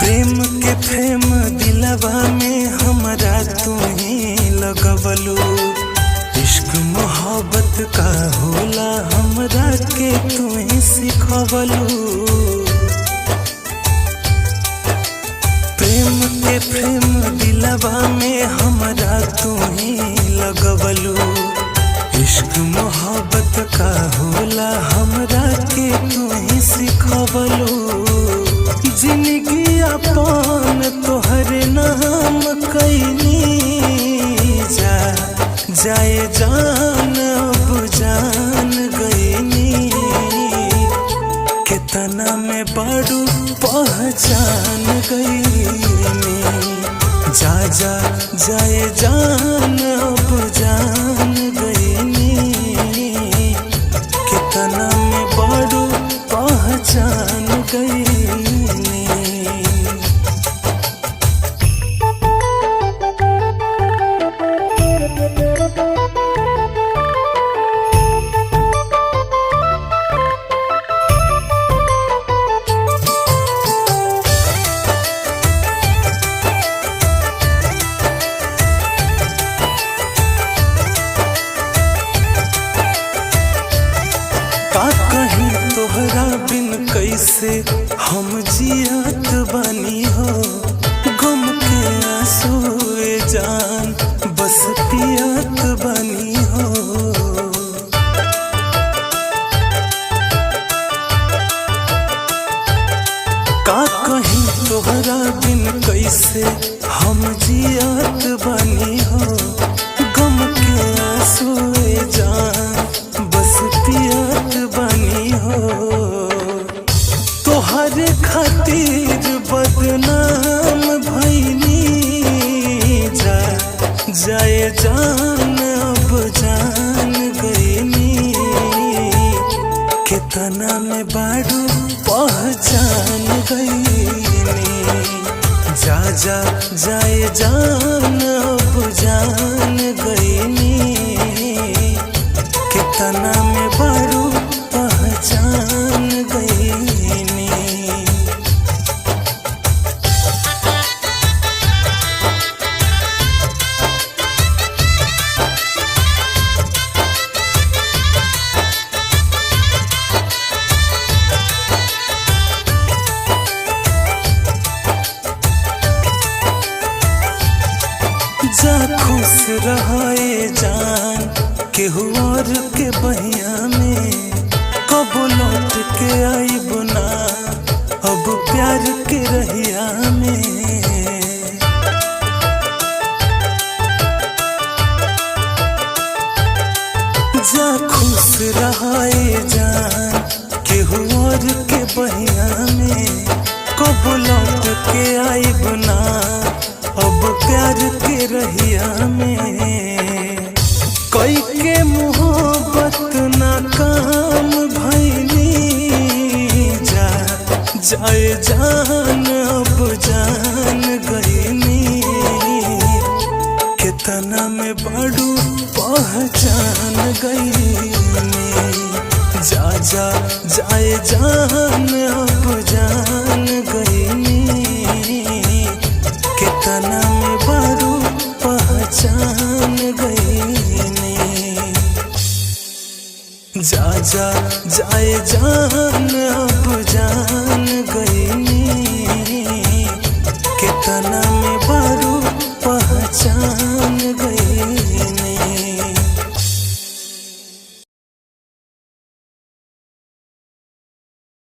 प्रेम के प्रेम दिलवा में हमरा तू ही लगवलू। इश्क मोहब्बत का होला हमरा के तू ही सिखवलू। प्रेम के प्रेम दिलवा में हमरा तू ही लगवलू। इश्क मोहब्बत का होला हमरा के तू ही सिखवलू। जिंदगी अपन तोहरे नाम कैनी जाए जान अब जान गईनी। कितना में बड़ू पहचान गईनी। जा जाए जान अब जान गईनी। कितना में बड़ू पहचान गईनी। का कहीं तोहरा बिन कैसे हम जियत बानी हो। गम के आंसुए जान बस पियत बानी हो। का कहीं तोहरा बिन कैसे हम जियत बानी हो। गम के आंसुए जान बस पियत बानी हो। तोहरे खातिर बदनाम भईनी। जाए जान अब जान गईनी। कितना में बाड़ू पहचान गईनी। जाए जान अब जान गईनी। कितना में बड़ू पहचान गईनी। जा खुश रहे जान केहू और के बहिया में। कब लौट के आईब ना अब प्यार के रहिया में। जा खुश रहे जान केहू और के बहिया में। कब लौट के आईब ना अब प्यार के रहिया में। कोई के मोहब्बत नाकाम भईनी। जाए जान अब जान गईनी। कितना में बड़ू पहचान गईनी। जाए जान अब जान गईनी। कितना में बड़ू पहचान गईनी। जाए जान अब जान गईनी। कितना